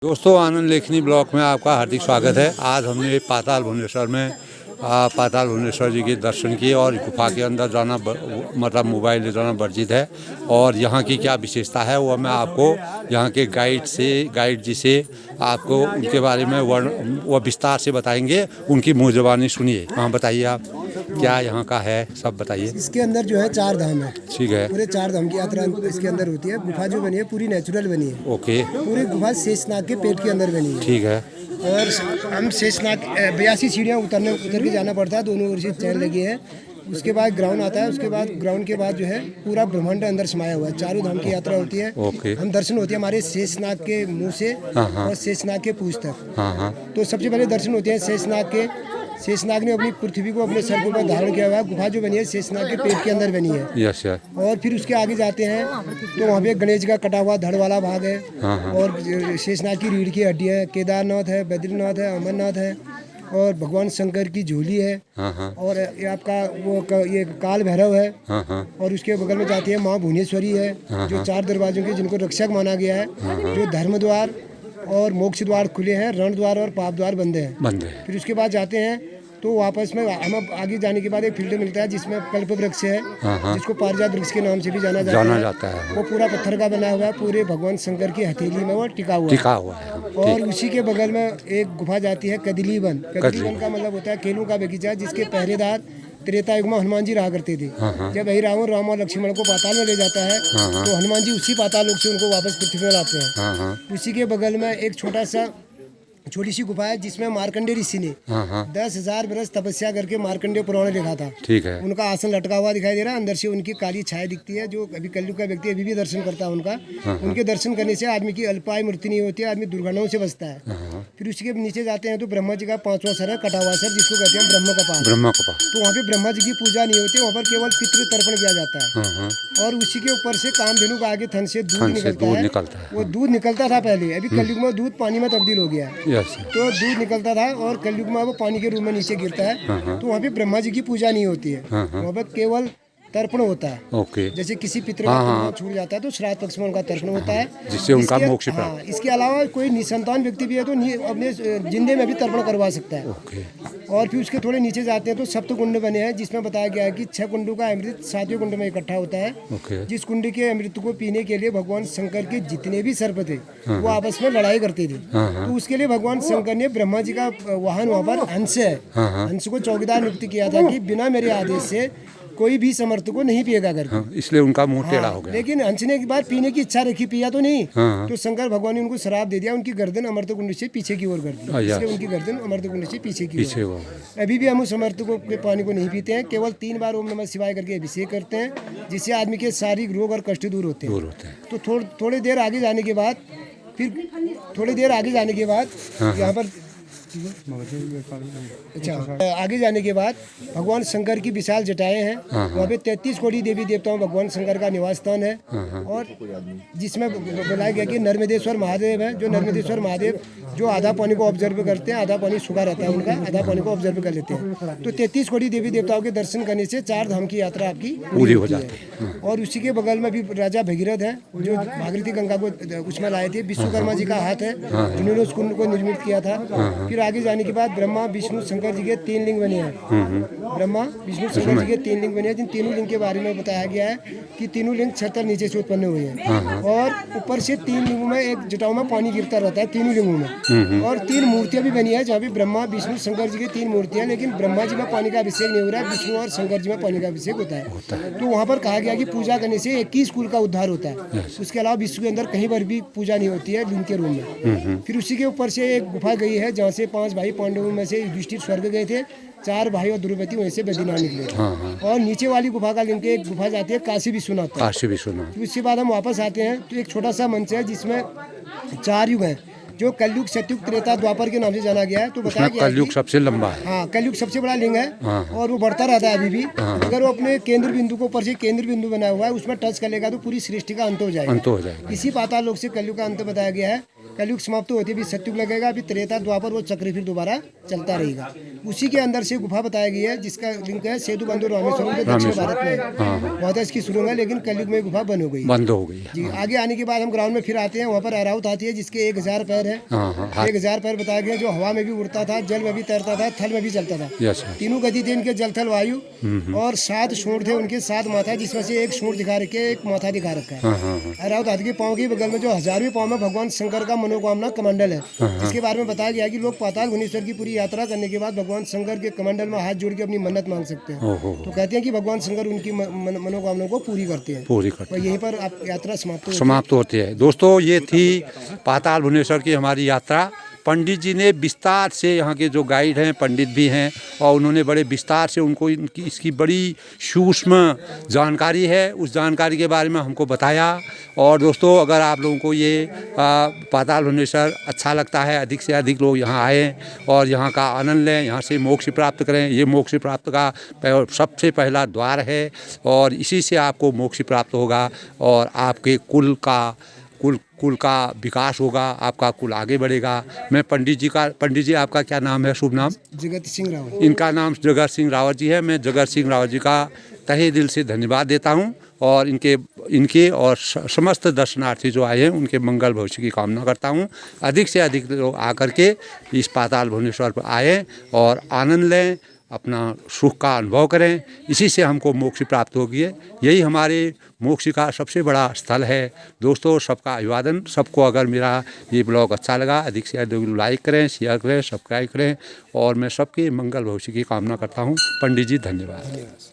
दोस्तों, आनंद लेखनी ब्लॉक में आपका हार्दिक स्वागत है। आज हमने पाताल भुवनेश्वर में पाताल भुवनेश्वर जी के दर्शन किए और गुफा के अंदर जाना मतलब मोबाइल ले जाना वर्जित है। और यहाँ की क्या विशेषता है वो मैं आपको यहाँ के गाइड जी से आपको उनके बारे में वो विस्तार से बताएंगे। उनकी मुँह ज़बानी सुनिए। हाँ, बताइए आप क्या यहाँ का है, सब बताइए। इसके अंदर जो है 4 धाम है। ठीक है। पूरे 4 धाम की यात्रा इसके अंदर होती है। गुफा जो बनी है पूरी नेचुरल बनी है। ओके। पूरी गुफा शेषनाग के पेट के अंदर बनी है। ठीक है। और हम शेषनाग 82 सीढ़ियाँ उतर के जाना पड़ता है। दोनों ओर से चैन लगी है। उसके बाद ग्राउंड आता है। उसके बाद ग्राउंड के बाद जो है पूरा ब्रह्मांड अंदर समाया हुआ है। 4 धाम की यात्रा होती है। ओके। हम दर्शन होते हैं हमारे शेषनाग के मुंह से और शेषनाग के पूंछ तक। हाँ। तो सबसे पहले दर्शन होते हैं शेषनाग के। शेषनाग ने अपनी पृथ्वी को अपने सर के ऊपर धारण किया हुआ है। गुफा जो बनी है शेषनाग के पेट के अंदर बनी है। Yes yes. और फिर उसके आगे जाते हैं तो वहाँ पे गणेश का कटा हुआ धड़ वाला भाग है। और शेषनाग की रीढ़ की हड्डी है। केदारनाथ है, बद्रीनाथ है, अमरनाथ है और भगवान शंकर की झोली है। और ये आपका ये काल भैरव है। और उसके बगल में जाती है माँ भुवनेश्वरी है, जो 4 दरवाजों की जिनको रक्षक माना गया है। जो धर्म द्वार और मोक्ष द्वार खुले हैं, रण द्वार और पाप द्वार बंद हैं। फिर उसके बाद जाते हैं तो वापस में हम आगे जाने के बाद एक फील्ड मिलता है जिसमें कल्प वृक्ष है, जिसको पारिजात वृक्ष के नाम से भी जाना जाता है। वो पूरा पत्थर का बना हुआ है। पूरे भगवान शंकर की हथेली में वो टिका हुआ है। और उसी के बगल में एक गुफा जाती है कदली वन। कदली वन का मतलब होता है केलों का बगीचा, जिसके पहरेदार त्रेता युग में हनुमान जी रहा करते थे। जब वही राम और लक्ष्मण को पाताल में ले जाता है तो हनुमान जी उसी पाताल लोक से उनको वापस पृथ्वी में लाते हैं। उसी के बगल में एक छोटी सी गुफा है जिसमें मार्कंडेय ऋषि ने 10,000 बरस तपस्या करके मार्कंडेय पुराण लिखा था। ठीक है। उनका आसन लटका हुआ दिखाई दे रहा है। अंदर से उनकी काली छाया दिखती है। जो अभी कलयुग का व्यक्ति अभी भी दर्शन करता है उनका। उनके दर्शन करने से आदमी की अल्पायु मृत्यु नहीं होती है, आदमी दुर्घटनाओं से बचता है। फिर उसके नीचे जाते हैं तो ब्रह्मा जी का 5वां सर है, कटा हुआ सर, जिसको कहते हैं ब्रह्म कपाल। तो वहाँ पे ब्रह्मा जी की पूजा नहीं होती, वहाँ पर केवल पितृ तर्पण किया जाता है। और उसी के ऊपर से कामधेनु का आगे थन से दूध निकलता है। वो दूध निकलता था पहले, अभी कलयुग में दूध पानी में तब्दील हो गया है। तो दूध निकलता था और कलयुग में वो पानी के रूप में नीचे गिरता है। तो वहाँ पे ब्रह्मा जी की पूजा नहीं होती है, वहाँ पे केवल तर्पण होता है। ओके। जैसे किसी पितृ का छूट जाता है तो श्राद्ध पक्ष में उनका तर्पण होता है, जिससे उनका मोक्ष प्राप्त। इसके अलावा कोई निसंतान व्यक्ति भी है तो अपने जिंदे में भी तर्पण करवा सकता है। ओके। और फिर उसके थोड़े नीचे जाते हैं तो सप्त कुंड बने हैं, जिसमें बताया गया है कि 6 कुंडों का अमृत 7वें कुंड में इकट्ठा होता है। ओके। जिस कुंड के अमृत को पीने के लिए भगवान शंकर के जितने भी सर्प थे वो आपस में लड़ाई करते थे। तो उसके लिए भगवान शंकर ने ब्रह्मा जी का वाहन वहाँ पर हंस है, हंस को चौकीदार नियुक्त किया था कि बिना मेरे आदेश से कोई भी समर्थ को नहीं पिएगा करके। इसलिए उनका मुंह टेढ़ा हो गया। लेकिन हंस ने एक बार पीने की इच्छा रखी, पिया तो नहीं। तो शंकर भगवान ने उनको श्राप दे दिया, उनकी गर्दन अमृत कुंड से पीछे की ओर कर दी। इसलिए उनकी गर्दन अमृत कुंड से पीछे की ओर। अभी भी हम उस अमृत के पानी को नहीं पीते हैं, केवल 3 बार ओम नमः शिवाय करके अभिषेक करते हैं, जिससे आदमी के शारीरिक रोग और कष्ट दूर होते हैं। तो थोड़ी देर आगे जाने के बाद यहाँ पर अच्छा आगे जाने के बाद भगवान शंकर की विशाल जटाएं हैं। वहाँ पे 33 कोटि देवी देवताओं भगवान शंकर का निवास स्थान है। और जिसमें बताया गया कि नर्मदेश्वर महादेव है, जो नर्मदेश्वर महादेव जो आधा पानी को ऑब्जर्व करते हैं, आधा पानी सूखा रहता है उनका, आधा पानी को ऑब्जर्व कर लेते हैं। तो 33 कोटि देवी देवताओं के दर्शन करने से 4 धाम की यात्रा आपकी पूरी हो जाती है। और उसी के बगल में भी राजा भगीरथ है, जो भागीरथी गंगा को उसमें लाए थे। विश्वकर्मा जी का हाथ है, जिन्होंने उस कुंड को निर्मित किया था। फिर आगे जाने के बाद ब्रह्मा विष्णु शंकर जी के 3 लिंग बने हैं। ब्रह्मा विष्णु शंकर जी के 3 लिंग बने हैं, जिन तीनों लिंग के बारे में बताया गया है कि तीनों लिंग 76 नीचे से उत्पन्न हुए हैं। और ऊपर से 3 लिंगों में एक जटाओं में पानी गिरता रहता है, तीनों लिंगों में। और 3 मूर्तियां भी बनी है, जहाँ भी ब्रह्मा विष्णु शंकर जी की 3 मूर्तियां, लेकिन ब्रह्मा जी में पानी का अभिषेक नहीं हो रहा है, विष्णु और शंकर जी में पानी का अभिषेक होता है। तो वहाँ पर कहा गया कि पूजा करने से 21 कुल का उद्धार होता है। उसके अलावा विश्व के अंदर कहीं पर भी पूजा नहीं होती है लिंग के रूप में। फिर उसी के ऊपर से एक गुफा गई है, जहाँ से 5 भाई पांडवों में से युधिष्ठिर स्वर्ग गए थे, 4 भाई और द्रौपदी वहीं से बद्रीनाथ निकले। और नीचे वाली गुफा का लिंक एक गुफा जाती है काशी विश्वनाथ। उसके बाद हम वापस आते हैं तो एक छोटा सा मंच है जिसमें 4 युग है, जो कलयुग, सतयुग, त्रेता, द्वापर के नाम से जाना गया है। तो बताया गया कलयुग सबसे लंबा है। हाँ, कलयुग सबसे बड़ा लिंग है। और वो बढ़ता रहता है अभी भी। अगर वो अपने केंद्र बिंदु को ऊपर से केंद्र बिंदु बना हुआ है उसमें टच कर लेगा तो पूरी सृष्टि का अंत हो जाएगा। इसी पाताल लोक से कलयुग का अंत बताया गया है। कलयुग समाप्त होती है, अभी सतयुग लगेगा, अभी त्रेता, द्वापर, वो चक्र फिर दोबारा चलता रहेगा। उसी के अंदर से गुफा बताया गया है जिसका लिंक है सेतु बंधु रामेश्वरम जो दक्षिण भारत में है। बहुत इसकी शुरू है लेकिन कलयुग में गुफा बंद हो गई। बंद हो गई। जी आगे आने के बाद हम ग्राउंड में फिर आते हैं, वहाँ पर अराउत आती है जिसके 1000 पैर है। 1000 पैर बताया गया जो हवा में भी उड़ता था, जल में भी तैरता था, थल में भी चलता था। यस तीनों गति थे इनके, जल थल वायु, और 7 सूंड थे उनके, 7 माथा, जिसमें से एक सूंड दिखा रखे, एक माथा दिखा रखा है। अराउत हाथी के पाँव के बगल में जो 1000वें पाँव में भगवान शंकर का मनोकामना कमंडल है, जिसके बारे में बताया गया कि लोग पाताल भुवनेश्वर की पूरी यात्रा करने के बाद भगवान शंकर के कमंडल में हाथ जोड़ के अपनी मन्नत मांग सकते हैं। तो कहते हैं कि भगवान शंकर उनकी मनोकामना को पूरी करते हैं। पूरी करते और यहीं पर आप यात्रा समाप्त होती है। दोस्तों ये थी पाताल भुवनेश्वर की हमारी यात्रा। पंडित जी ने विस्तार से, यहाँ के जो गाइड हैं पंडित भी हैं, और उन्होंने बड़े विस्तार से उनको इनकी इसकी बड़ी सूक्ष्म जानकारी है, उस जानकारी के बारे में हमको बताया। और दोस्तों अगर आप लोगों को ये पाताल भुवनेश्वर अच्छा लगता है, अधिक से अधिक लोग यहाँ आएँ और यहाँ का आनंद लें, यहाँ से मोक्ष प्राप्त करें। ये मोक्ष प्राप्त का सबसे पहला द्वार है और इसी से आपको मोक्ष प्राप्त होगा और आपके कुल का विकास होगा, आपका कुल आगे बढ़ेगा। मैं पंडित जी आपका क्या नाम है, शुभ नाम? जगत सिंह रावत। इनका नाम जगत सिंह रावत जी है। मैं जगत सिंह रावत जी का तहे दिल से धन्यवाद देता हूं और इनके और समस्त दर्शनार्थी जो आए हैं उनके मंगल भविष्य की कामना करता हूं। अधिक से अधिक लोग आकर के इस पाताल भुवनेश्वर पर आए और आनंद लें, अपना सुख का अनुभव करें। इसी से हमको मोक्ष प्राप्त होगी। यही हमारे मोक्ष का सबसे बड़ा स्थल है। दोस्तों सबका अभिवादन। सबको अगर मेरा ये ब्लॉग अच्छा लगा अधिक से अधिक लाइक करें, शेयर करें, सब्सक्राइब करें और मैं सबके मंगल भविष्य की कामना करता हूँ। पंडित जी धन्यवाद।